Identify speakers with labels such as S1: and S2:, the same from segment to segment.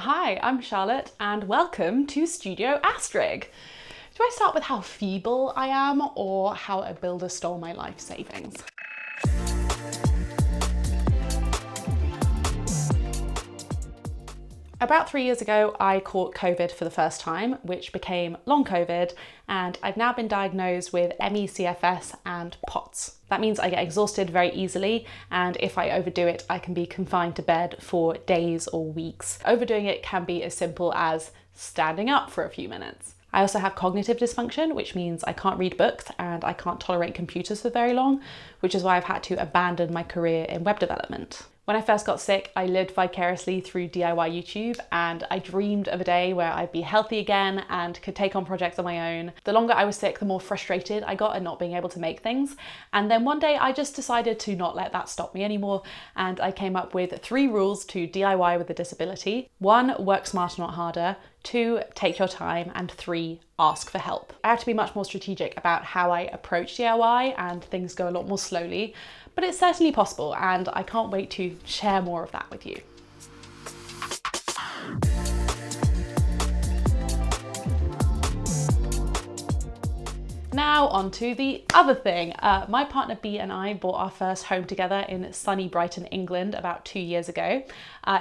S1: Hi, I'm Charlotte and welcome to Studio Astrig. Do I start with how feeble I am or how a builder stole my life savings? About 3 years ago, I caught COVID for the first time, which became long COVID, and I've now been diagnosed with ME/CFS and POTS. That means I get exhausted very easily, and if I overdo it, I can be confined to bed for days or weeks. Overdoing it can be as simple as standing up for a few minutes. I also have cognitive dysfunction, which means I can't read books and I can't tolerate computers for very long, which is why I've had to abandon my career in web development. When I first got sick, I lived vicariously through DIY YouTube, and I dreamed of a day where I'd be healthy again and could take on projects on my own. The longer I was sick, the more frustrated I got at not being able to make things. And then one day I just decided to not let that stop me anymore, and I came up with 3 rules to DIY with a disability. 1, work smarter, not harder. 2, take your time. And 3, ask for help. I have to be much more strategic about how I approach DIY, and things go a lot more slowly, but it's certainly possible, and I can't wait to share more of that with you. Now on to the other thing. My partner B and I bought our first home together in sunny Brighton, England about 2 years ago.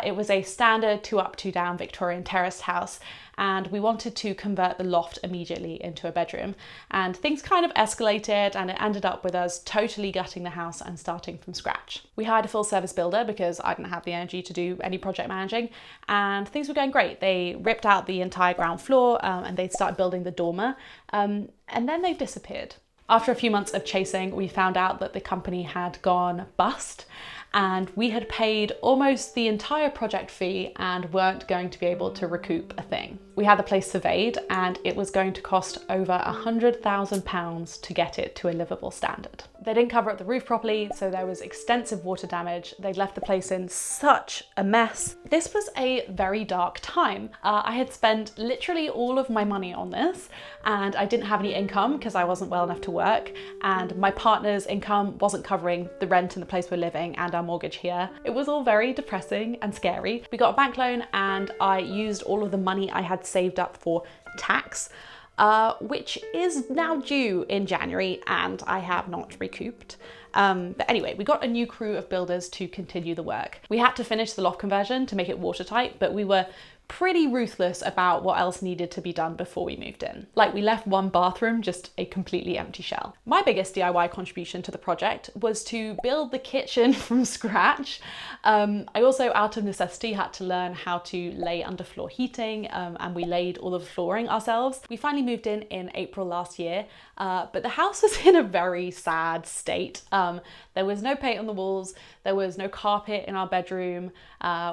S1: It was a standard 2 up, 2 down Victorian terraced house, and we wanted to convert the loft immediately into a bedroom. And things kind of escalated, and it ended up with us totally gutting the house and starting from scratch. We hired a full service builder because I didn't have the energy to do any project managing, and things were going great. They ripped out the entire ground floor and they started building the dormer, and then they disappeared. After a few months of chasing, we found out that the company had gone bust, and we had paid almost the entire project fee and weren't going to be able to recoup a thing. We had the place surveyed, and it was going to cost over £100,000 to get it to a livable standard. They didn't cover up the roof properly, so there was extensive water damage. They'd left the place in such a mess. This was a very dark time. I had spent literally all of my money on this, and I didn't have any income because I wasn't well enough to work, and my partner's income wasn't covering the rent in the place we're living and our mortgage here. It was all very depressing and scary. We got a bank loan, and I used all of the money I had saved up for tax, which is now due in January, and I have not recouped. But anyway, we got a new crew of builders to continue the work. We had to finish the loft conversion to make it watertight, but we were pretty ruthless about what else needed to be done before we moved in. Like, we left one bathroom just a completely empty shell. My biggest DIY contribution to the project was to build the kitchen from scratch. I also, out of necessity, had to learn how to lay underfloor heating, and we laid all of the flooring ourselves. We finally moved in April last year, but the house was in a very sad state. There was no paint on the walls, there was no carpet in our bedroom,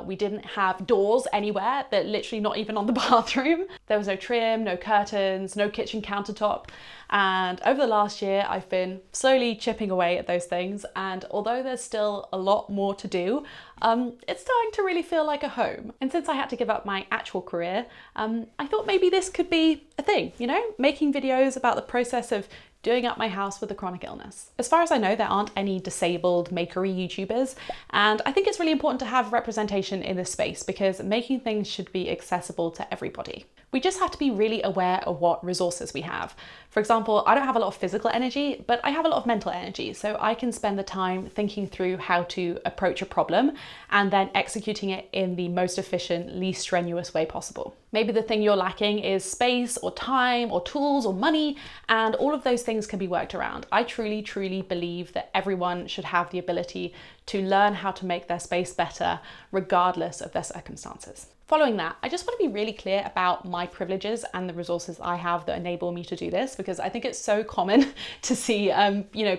S1: we didn't have doors anywhere, that literally not even on the bathroom. There was no trim, no curtains, no kitchen countertop. And over the last year, I've been slowly chipping away at those things. And although there's still a lot more to do, it's starting to really feel like a home. And since I had to give up my actual career, I thought maybe this could be a thing, you know, making videos about the process of doing up my house with a chronic illness. As far as I know, there aren't any disabled makery YouTubers, and I think it's really important to have representation in this space because making things should be accessible to everybody. We just have to be really aware of what resources we have. For example, I don't have a lot of physical energy, but I have a lot of mental energy, so I can spend the time thinking through how to approach a problem and then executing it in the most efficient, least strenuous way possible. Maybe the thing you're lacking is space or time or tools or money, and all of those things can be worked around. I truly, truly believe that everyone should have the ability to learn how to make their space better, regardless of their circumstances. Following that, I just want to be really clear about my privileges and the resources I have that enable me to do this, because I think it's so common to see,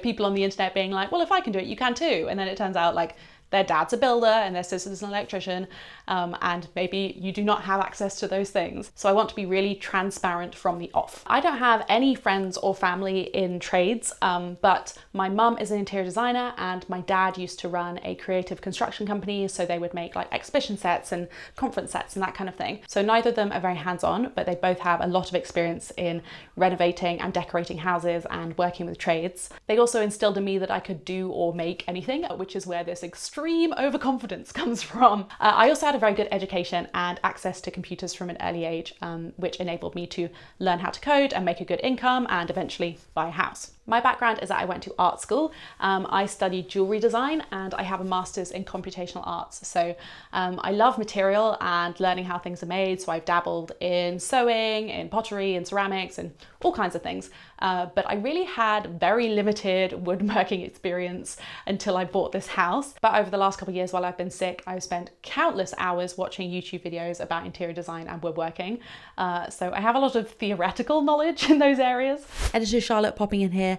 S1: people on the internet being like, well, if I can do it, you can too. And then it turns out like their dad's a builder and their sister's an electrician, and maybe you do not have access to those things. So I want to be really transparent from the off. I don't have any friends or family in trades, but my mum is an interior designer and my dad used to run a creative construction company, so they would make like exhibition sets and conference sets and that kind of thing. So neither of them are very hands-on, but they both have a lot of experience in renovating and decorating houses and working with trades. They also instilled in me that I could do or make anything, which is where this extreme extreme overconfidence comes from. I also had a very good education and access to computers from an early age, which enabled me to learn how to code and make a good income and eventually buy a house. My background is that I went to art school. I studied jewelry design and I have a master's in computational arts. So I love material and learning how things are made. So I've dabbled in sewing, in pottery, in ceramics, and all kinds of things. But I really had very limited woodworking experience until I bought this house. But over the last couple of years while I've been sick, I've spent countless hours watching YouTube videos about interior design and woodworking. So I have a lot of theoretical knowledge in those areas. Editor Charlotte popping in here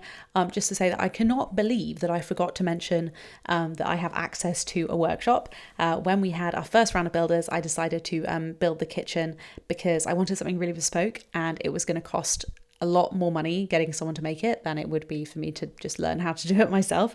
S1: just to say that I cannot believe that I forgot to mention that I have access to a workshop. When we had our first round of builders, I decided to build the kitchen because I wanted something really bespoke and it was going to cost a lot more money getting someone to make it than it would be for me to just learn how to do it myself.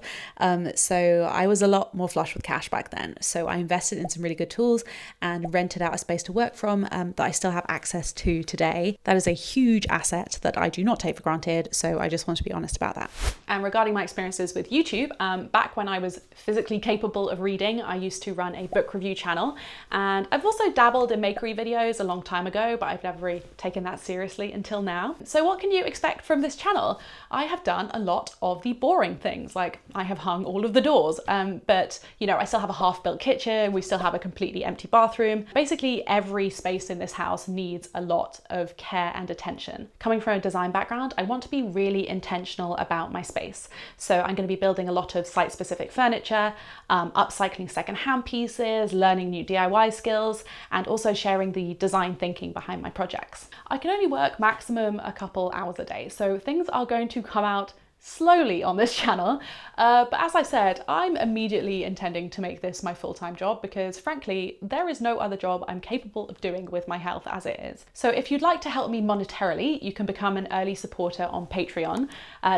S1: So I was a lot more flush with cash back then. So I invested in some really good tools and rented out a space to work from that I still have access to today. That is a huge asset that I do not take for granted. So I just want to be honest about that. And regarding my experiences with YouTube, back when I was physically capable of reading, I used to run a book review channel. And I've also dabbled in makery videos a long time ago, but I've never really taken that seriously until now. So what can you expect from this channel? I have done a lot of the boring things, like I have hung all of the doors, but you know, I still have a half-built kitchen, we still have a completely empty bathroom. Basically every space in this house needs a lot of care and attention. Coming from a design background, I want to be really intentional about my space. So I'm going to be building a lot of site-specific furniture, upcycling secondhand pieces, learning new DIY skills, and also sharing the design thinking behind my projects. I can only work maximum a couple hours a day, so things are going to come out slowly on this channel, but as I said, I'm immediately intending to make this my full-time job because frankly there is no other job I'm capable of doing with my health as it is. So if you'd like to help me monetarily, you can become an early supporter on Patreon.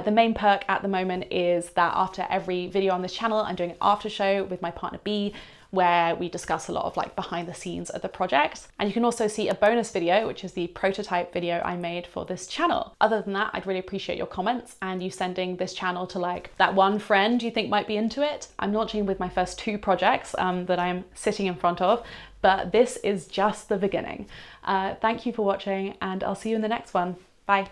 S1: The main perk at the moment is that after every video on this channel I'm doing an after show with my partner B, where we discuss a lot of like behind the scenes of the project. And you can also see a bonus video, which is the prototype video I made for this channel. Other than that, I'd really appreciate your comments and you sending this channel to like that one friend you think might be into it. I'm launching with my first 2 projects that I'm sitting in front of, but this is just the beginning. Thank you for watching and I'll see you in the next one. Bye.